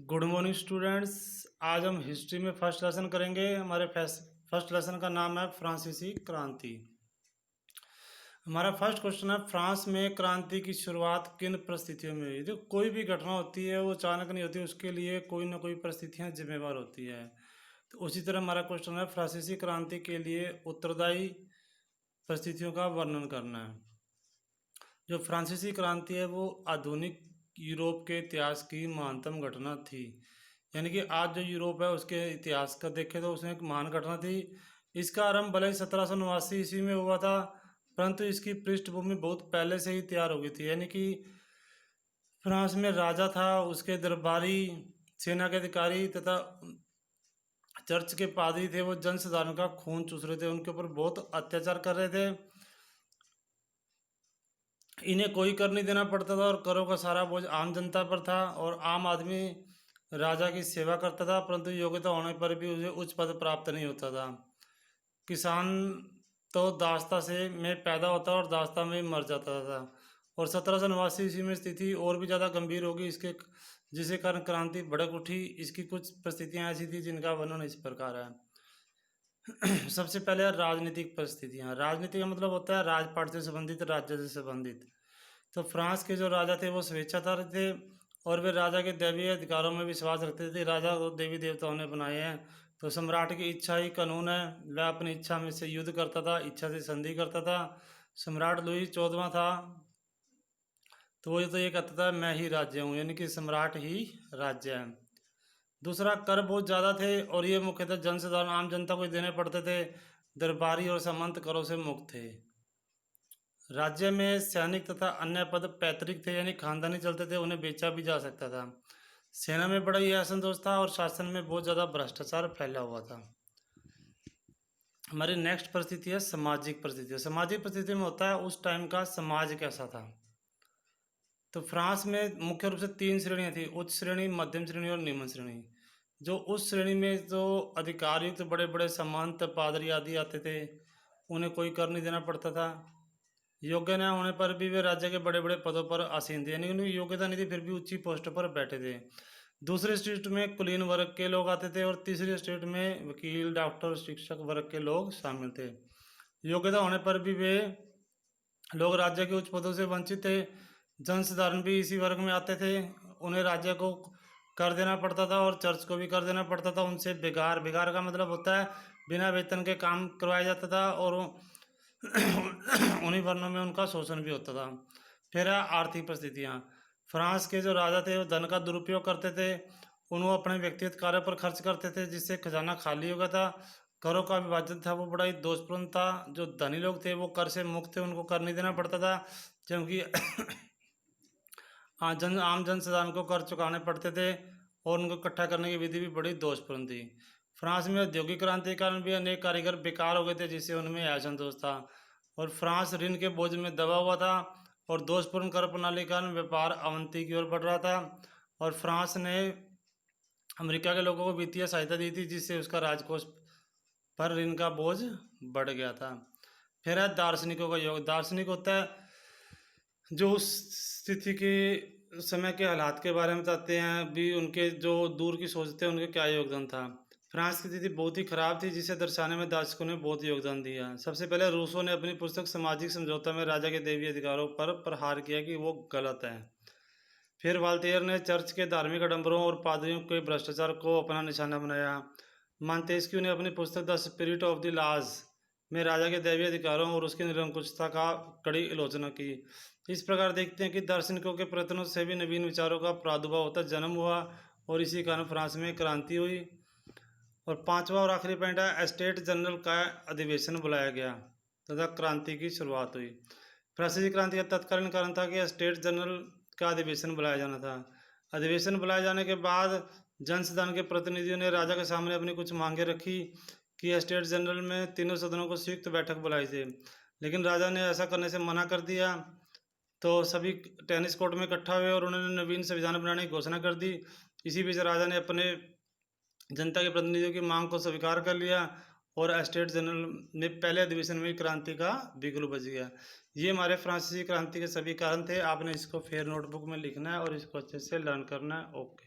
Good morning students. आज हम history में फर्स्ट लेसन करेंगे। हमारे फर्स्ट लेसन का नाम है फ्रांसीसी क्रांति। हमारा फर्स्ट क्वेश्चन है, फ्रांस में क्रांति की शुरुआत किन परिस्थितियों में हुई? जो कोई भी घटना होती है वो अचानक नहीं होती, उसके लिए कोई ना कोई परिस्थितियां जिम्मेवार होती है। तो उसी तरह हमारा क्वेश्चन है, फ्रांसीसी क्रांति के लिए उत्तरदायी परिस्थितियों का वर्णन करना है। जो फ्रांसीसी क्रांति है वो आधुनिक यूरोप के इतिहास की महानतम घटना थी। यानी कि आज जो यूरोप है उसके इतिहास का देखें तो उसमें एक महान घटना थी। इसका आरंभ भले ही 1789 ईस्वी में हुआ था, परंतु इसकी पृष्ठभूमि बहुत पहले से ही तैयार हो गई थी। यानी कि फ्रांस में राजा था, उसके दरबारी, सेना के अधिकारी तथा चर्च के पादरी थे, वो जनसाधारण का खून चूस रहे थे, उनके ऊपर बहुत अत्याचार कर रहे थे। इन्हें कोई कर नहीं देना पड़ता था और करों का सारा बोझ आम जनता पर था और आम आदमी राजा की सेवा करता था, परंतु योग्यता होने पर भी उसे उच्च पद प्राप्त नहीं होता था। किसान तो दासता से में पैदा होता और दासता में मर जाता था। और 1789 ईस्वी में स्थिति और भी ज़्यादा गंभीर होगी, जिसके कारण क्रांति भड़क उठी। इसकी कुछ परिस्थितियाँ ऐसी थी जिनका वर्णन इस प्रकार है। सबसे पहले राजनीतिक परिस्थितियाँ। राजनीति का मतलब होता है राजपाट से संबंधित, राज्य से संबंधित। तो फ्रांस के जो राजा थे वो स्वेच्छाचार थे और वे राजा के दैवीय अधिकारों में विश्वास रखते थे। राजा को देवी देवताओं ने बनाए हैं, तो सम्राट की इच्छा ही कानून है। वह अपनी इच्छा में से युद्ध करता था, इच्छा से संधि करता था। सम्राट लुई 14वां था, तो वो तो ये कहता था मैं ही राज्य हूँ, यानी कि सम्राट ही राज्य है। दूसरा, कर बहुत ज़्यादा थे और ये मुख्यतः जनसाधारण आम जनता को देने पड़ते थे। दरबारी और सामंत करों से मुक्त थे। राज्य में सैनिक तथा अन्य पद पैतृक थे, यानी खानदानी चलते थे, उन्हें बेचा भी जा सकता था। सेना में बड़ा ही असंतोष था और शासन में बहुत ज़्यादा भ्रष्टाचार फैला हुआ था। हमारी नेक्स्ट परिस्थिति है सामाजिक परिस्थिति। सामाजिक परिस्थिति में होता है उस टाइम का समाज कैसा था। तो फ्रांस में मुख्य रूप से 3 श्रेणियाँ थी, उच्च श्रेणी, मध्यम श्रेणी और निम्न श्रेणी। जो उस श्रेणी में जो अधिकारयुक्त बड़े बड़े सामंत, पादरी आदि आते थे, उन्हें कोई कर नहीं देना पड़ता था। योग्य न होने पर भी वे राज्य के बड़े बड़े पदों पर आसीन थे, यानी उनकी योग्यता नहीं थी फिर भी ऊंची पोस्ट पर बैठे थे। दूसरे स्टेट में कुलीन वर्ग के लोग आते थे और तीसरे स्टेट में वकील, डॉक्टर, शिक्षक वर्ग के लोग शामिल थे। योग्यता होने पर भी वे लोग राज्य के उच्च पदों से वंचित थे। जनसाधारण भी इसी वर्ग में आते थे। उन्हें राज्य को कर देना पड़ता था और चर्च को भी कर देना पड़ता था। उनसे बेगार, बेगार का मतलब होता है बिना वेतन के काम करवाया जाता था और उन्हीं वर्णों में उनका शोषण भी होता था। फिर है आर्थिक परिस्थितियाँ। फ्रांस के जो राजा थे वो धन का दुरुपयोग करते थे, उन्हें अपने व्यक्तिगत कार्य पर खर्च करते थे, जिससे खजाना खाली हो गया था। करों का विभाजन था वो बड़ा ही दोषपूर्ण था। जो धनी लोग थे वो कर से मुक्त थे, उनको कर नहीं देना पड़ता था, क्योंकि आम जन साधारण को कर चुकाने पड़ते थे और उनको इकट्ठा करने की विधि भी बड़ी दोषपूर्ण थी। फ्रांस में औद्योगिक क्रांति के कारण भी अनेक कारीगर बेकार हो गए थे, जिससे उनमें असंतोष था। और फ्रांस ऋण के बोझ में दबा हुआ था और दोषपूर्ण कर प्रणाली के कारण व्यापार अवनति की ओर बढ़ रहा था। और फ्रांस ने अमेरिका के लोगों को वित्तीय सहायता दी थी, जिससे उसका राजकोष पर ऋण का बोझ बढ़ गया था। फिर है दार्शनिकों का योग। दार्शनिक होता है जो उस स्थिति के समय के हालात के बारे में बताते हैं, भी उनके जो दूर की सोच थे उनके क्या योगदान था। फ्रांस की स्थिति बहुत ही खराब थी, जिसे दर्शाने में दार्शनिकों ने बहुत योगदान दिया। सबसे पहले रूसो ने अपनी पुस्तक सामाजिक समझौता में राजा के दैवीय अधिकारों पर प्रहार किया कि वो गलत है। फिर वाल्टेयर ने चर्च के धार्मिक आडंबरों और पादरियों के भ्रष्टाचार को अपना निशाना बनाया। मांतेस्क्यू ने अपनी पुस्तक the spirit of the laws में राजा के दैवीय अधिकारों और उसकी निरंकुशता का कड़ी आलोचना की। इस प्रकार देखते हैं कि दार्शनिकों के प्रयत्नों से भी नवीन विचारों का प्रादुर्भाव होता जन्म हुआ और इसी कारण फ्रांस में क्रांति हुई। और पांचवा और आखिरी पॉइंट है, एस्टेट जनरल का अधिवेशन बुलाया गया तथा क्रांति की शुरुआत हुई। फ्रांसीसी क्रांति का तत्कालीन कारण था कि एस्टेट जनरल का अधिवेशन बुलाया जाना था। अधिवेशन बुलाए जाने के बाद जनसाधारण के प्रतिनिधियों ने राजा के सामने अपनी कुछ मांगे रखी कि एस्टेट जनरल में तीनों सदनों को संयुक्त बैठक बुलाई थी, लेकिन राजा ने ऐसा करने से मना कर दिया। तो सभी टेनिस कोर्ट में इकट्ठा हुए और उन्होंने नवीन संविधान बनाने की घोषणा कर दी। इसी बीच राजा ने अपने जनता के प्रतिनिधियों की मांग को स्वीकार कर लिया और एस्टेट जनरल में पहले अधिवेशन में क्रांति का बिगुल बज गया। ये हमारे फ्रांसीसी क्रांति के सभी कारण थे। आपने इसको फिर नोटबुक में लिखना है और इसको अच्छे से लर्न करना है। ओके।